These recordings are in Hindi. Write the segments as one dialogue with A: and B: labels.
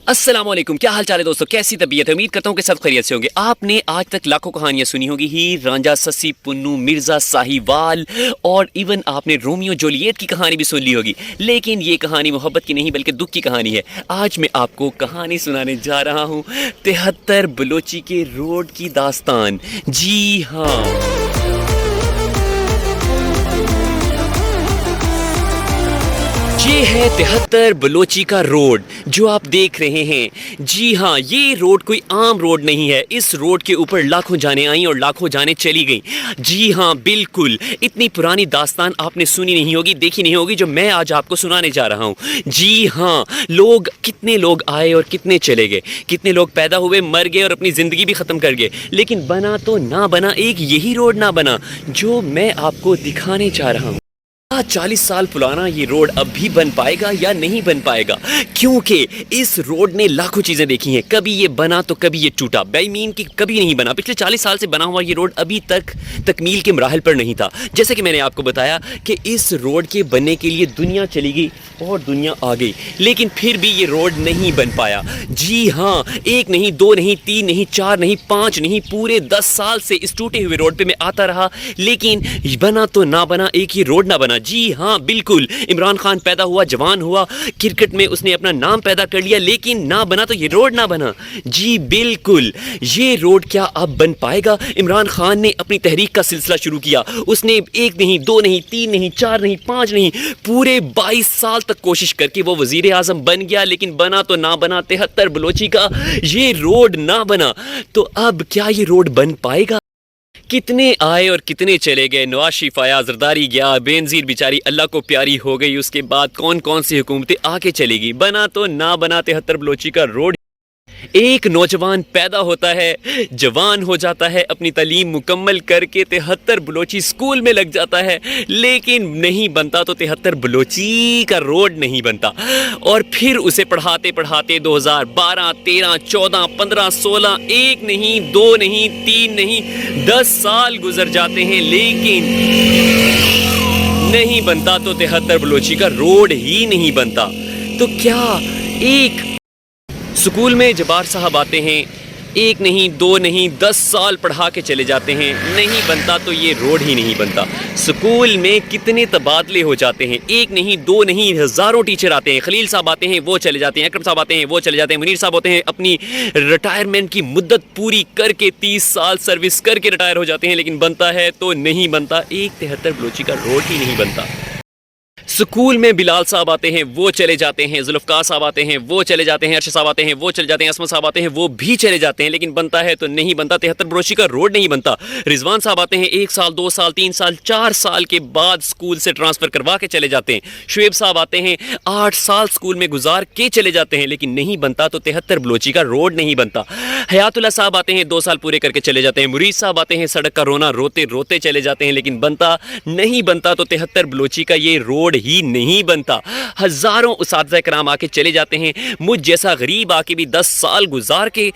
A: अस्सलाम वालेकुम, क्या हाल चाल है दोस्तों, कैसी तबीयत है। उम्मीद करता हूँ कि सब खैरियत से होंगे। आपने आज तक लाखों कहानियां सुनी होगी, हीर रांझा, सस्सी पुन्नू, मिर्ज़ा साहिवाल और इवन आपने रोमियो जूलियट की कहानी भी सुन ली होगी। लेकिन ये कहानी मोहब्बत की नहीं बल्कि दुख की कहानी है। आज मैं आपको कहानी सुनाने जा रहा हूँ 73 बलोची के रोड की दास्तान। जी हाँ, ये है 73 बलोची का रोड जो आप देख रहे हैं। जी हाँ, ये रोड कोई आम रोड नहीं है। इस रोड के ऊपर लाखों जाने आई और लाखों जाने चली गई। जी हाँ, बिल्कुल इतनी पुरानी दास्तान आपने सुनी नहीं होगी, देखी नहीं होगी जो मैं आज आपको सुनाने जा रहा हूँ। जी हाँ, कितने लोग आए और कितने चले गए, कितने लोग पैदा हुए, मर गए और अपनी ज़िंदगी भी ख़त्म कर गए। लेकिन बना तो ना बना, एक यही रोड ना बना जो मैं आपको दिखाने जा रहा हूँ। 40 साल पुराना ये रोड अब भी बन पाएगा या नहीं बन पाएगा, क्योंकि इस रोड ने लाखों चीज़ें देखी हैं। कभी ये बना तो कभी ये टूटा, बेईमीन की कभी नहीं बना। पिछले 40 साल से बना हुआ ये रोड अभी तक तकमील के मराहल पर नहीं था। जैसे कि मैंने आपको बताया कि इस रोड के बनने के लिए दुनिया चली गई और दुनिया आ गई, लेकिन फिर भी ये रोड नहीं बन पाया। जी हाँ, एक नहीं, दो नहीं, तीन नहीं, चार नहीं, पाँच नहीं, पूरे 10 साल से इस टूटे हुए रोड पे मैं आता रहा, लेकिन बना तो ना बना, एक ही रोड ना बना। जी हाँ, बिल्कुल इमरान खान पैदा हुआ, जवान हुआ, क्रिकेट में उसने अपना नाम पैदा कर लिया, लेकिन ना बना तो ये रोड ना बना। जी बिल्कुल, ये रोड क्या अब बन पाएगा। इमरान खान ने अपनी तहरीक का सिलसिला शुरू किया। उसने एक नहीं, दो नहीं, तीन नहीं, चार नहीं, पाँच नहीं, पूरे 22 साल तक कोशिश करके वो वजीर आज़म बन गया, लेकिन बना तो ना बना। 73 बलोची का ये रोड ना बना, तो अब क्या ये रोड बन पाएगा। कितने आए और कितने चले गए। नवाज शरीफ आया, जरदारी गया, बेनज़ीर बेचारी अल्लाह को प्यारी हो गई। उसके बाद कौन कौन सी हुकूमतें आके चलेगी। बना तो ना बना 73 बलोची का रोड। एक नौजवान पैदा होता है, जवान हो जाता है, अपनी तालीम मुकम्मल करके 73 बलोची स्कूल में लग जाता है, लेकिन नहीं बनता तो 73 बलोची का रोड नहीं बनता। और फिर उसे पढ़ाते पढ़ाते 2012, 13, 14, 15, 16, एक नहीं, दो नहीं, तीन नहीं, 10 साल गुजर जाते हैं, लेकिन नहीं बनता तो 73 बलोची का रोड ही नहीं बनता। तो क्या एक स्कूल में जबार साहब आते हैं, एक नहीं, दो नहीं, 10 साल पढ़ा के चले जाते हैं, नहीं बनता तो ये रोड ही नहीं बनता। स्कूल में कितने तबादले हो जाते हैं, एक नहीं, दो नहीं, हज़ारों टीचर आते हैं। खलील साहब आते हैं, वो चले जाते हैं, अकरम साहब आते हैं, वो चले जाते हैं, मुनीर साहब होते हैं, अपनी रिटायरमेंट की मुद्दत पूरी करके 30 साल सर्विस करके रिटायर हो जाते हैं, लेकिन बनता है तो नहीं बनता। एक 73 बलोची का रोड ही नहीं बनता। स्कूल में बिलाल साहब आते हैं, वो चले जाते हैं, जुल्फ़कार साहब आते हैं, वो चले जाते हैं, अरशद साहब आते हैं, वो चले जाते हैं, असमत साहब आते हैं, वो भी चले जाते हैं, लेकिन बनता है तो नहीं बनता। 73 बलोची का रोड नहीं बनता। रिजवान साहब आते हैं, 1 साल, 2 साल, 3 साल, 4 साल के बाद स्कूल से ट्रांसफ़र करवा के चले जाते हैं। शुएब साहब आते हैं, 8 साल स्कूल में गुजार के चले जाते हैं, लेकिन नहीं बनता तो 73 बलोची का रोड नहीं बनता। हयातुल्लाह साहब आते हैं, 2 साल पूरे करके चले जाते हैं। मुरीद साहब आते हैं, सड़क का रोना रोते रोते चले जाते हैं, लेकिन बनता नहीं बनता तो 73 बलोची का ये रोड ही नहीं बनता। हजारों उस्ताद कराम आके चले जाते हैं। मुझ जैसा गरीब आके भी 10 साल गुजार के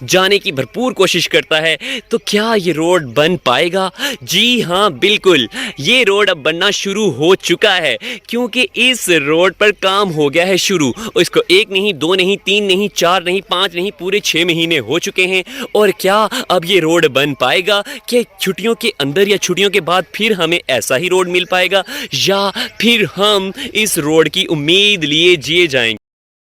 A: जाने की भरपूर कोशिश करता है, तो क्या ये रोड बन पाएगा। जी हाँ, बिल्कुल ये रोड अब बनना शुरू हो चुका है, क्योंकि इस रोड पर काम हो गया है शुरू। इसको एक नहीं, दो नहीं, तीन नहीं, चार नहीं, 5 नहीं, पूरे 6 महीने हो चुके हैं। और क्या अब ये रोड बन पाएगा कि छुट्टियों के अंदर या छुट्टियों के बाद फिर हमें ऐसा ही रोड मिल पाएगा, या फिर हम इस रोड की उम्मीद लिए जिए जाएंगे।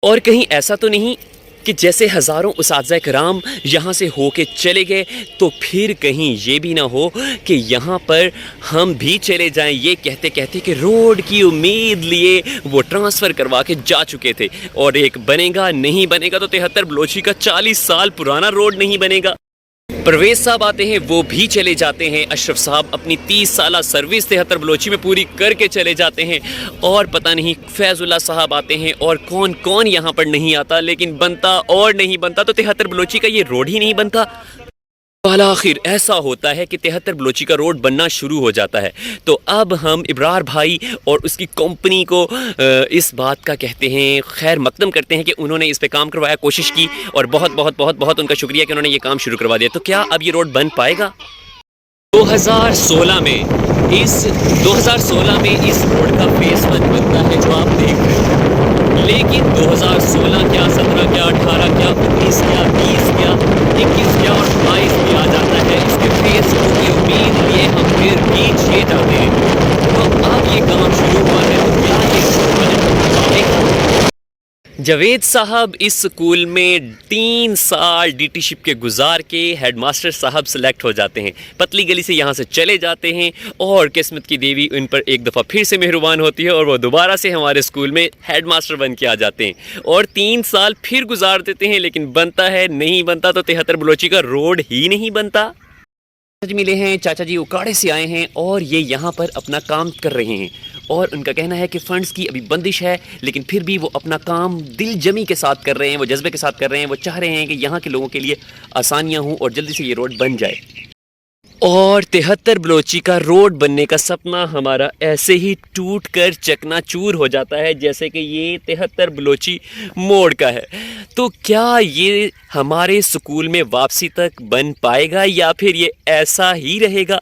A: और कहीं ऐसा तो नहीं कि जैसे हज़ारों उस्ताद कराम यहाँ से होके चले गए, तो फिर कहीं ये भी ना हो कि यहाँ पर हम भी चले जाएं, ये कहते कहते कि रोड की उम्मीद लिए वो ट्रांसफ़र करवा के जा चुके थे। और एक बनेगा, नहीं बनेगा तो 73 बलोची का 40 साल पुराना रोड नहीं बनेगा। परवेज़ साहब आते हैं, वो भी चले जाते हैं। अशरफ साहब अपनी 30 साल सर्विस 73 बलोची में पूरी करके चले जाते हैं। और पता नहीं फैज़ुल्लाह साहब आते हैं, और कौन कौन यहाँ पर नहीं आता, लेकिन बनता और नहीं बनता तो 73 बलोची का ये रोड ही नहीं बनता। आखिर ऐसा होता है कि 73 बलोची का रोड बनना शुरू हो जाता है। तो अब हम इब्रार भाई और उसकी कंपनी को इस बात का कहते हैं, खैर मकदम करते हैं कि उन्होंने इस पे काम करवाया, कोशिश की, और बहुत बहुत बहुत बहुत उनका शुक्रिया कि उन्होंने ये काम शुरू करवा दिया। तो क्या अब ये रोड बन पाएगा। 2016 में इस रोड का फेस 1 बनता है जो आप देख रहे हैं, लेकिन 2016 क्या, 17 क्या, 18 21 या और 22 भी आ जाता है, इसके फेस की उम्मीद लिए हम फिर भी छे जाते हैं। तो अब ये काम शुरू हुआ है तो क्या ये शुरू है? जावेद साहब इस स्कूल में 3 साल डीटीशिप के गुजार के हेडमास्टर साहब सेलेक्ट हो जाते हैं। पतली गली से यहाँ से चले जाते हैं और किस्मत की देवी उन पर एक दफ़ा फिर से मेहरबान होती है और वो दोबारा से हमारे स्कूल में हेडमास्टर बन के आ जाते हैं और 3 साल फिर गुजार देते हैं, लेकिन बनता है नहीं बनता तो 73 बलोची का रोड ही नहीं बनता। जी मिले हैं, चाचा जी उकाड़े से आए हैं और ये यहाँ पर अपना काम कर रहे हैं और उनका कहना है कि फ़ंड्स की अभी बंदिश है, लेकिन फिर भी वो अपना काम दिल जमी के साथ कर रहे हैं, वो जज्बे के साथ कर रहे हैं। वो चाह रहे हैं कि यहाँ के लोगों के लिए आसानियाँ हों और जल्दी से ये रोड बन जाए। और 73 बलोची का रोड बनने का सपना हमारा ऐसे ही टूट कर चकनाचूर हो जाता है जैसे कि ये 73 बलोची मोड़ का है। तो क्या ये हमारे स्कूल में वापसी तक बन पाएगा या फिर ये ऐसा ही रहेगा?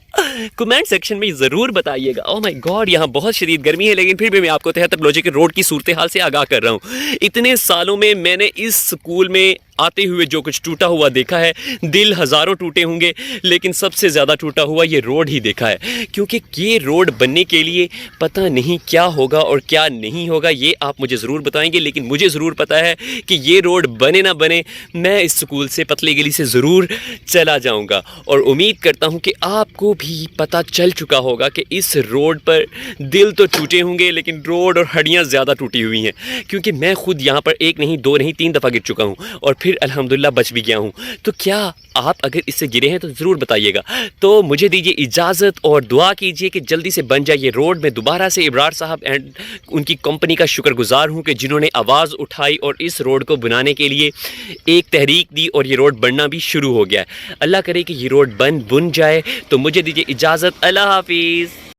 A: कमेंट सेक्शन में ज़रूर बताइएगा। ओह माय गॉड, यहाँ बहुत शदीद गर्मी है, लेकिन फिर भी मैं आपको 73 बलोची के रोड की सूरत हाल से आगाह कर रहा हूँ। इतने सालों में मैंने इस स्कूल में आते हुए जो कुछ टूटा हुआ देखा है, दिल हज़ारों टूटे होंगे, लेकिन सबसे ज़्यादा टूटा हुआ ये रोड ही देखा है। क्योंकि ये रोड बनने के लिए पता नहीं क्या होगा और क्या नहीं होगा, ये आप मुझे ज़रूर बताएंगे, लेकिन मुझे ज़रूर पता है कि ये रोड बने ना बने, मैं इस स्कूल से पतली गली से ज़रूर चला जाऊँगा। और उम्मीद करता हूँ कि आपको भी पता चल चुका होगा कि इस रोड पर दिल तो टूटे होंगे, लेकिन रोड और हड्डियाँ ज़्यादा टूटी हुई हैं। क्योंकि मैं खुद यहाँ पर 1 नहीं 2 नहीं 3 दफ़ा गिर चुका हूँ और फिर अल्हम्दुलिल्लाह बच भी गया हूँ। तो क्या आप अगर इससे गिरे हैं तो ज़रूर बताइएगा। तो मुझे दीजिए इजाज़त और दुआ कीजिए कि जल्दी से बन जाए ये रोड। मैं दोबारा से इब्रार साहब एंड उनकी कंपनी का शुक्रगुजार हूँ कि जिन्होंने आवाज़ उठाई और इस रोड को बनाने के लिए एक तहरीक दी और ये रोड बनना भी शुरू हो गया है। अल्लाह करे कि ये रोड बन जाए। तो मुझे दीजिए इजाज़त। अल्लाह हाफिज़।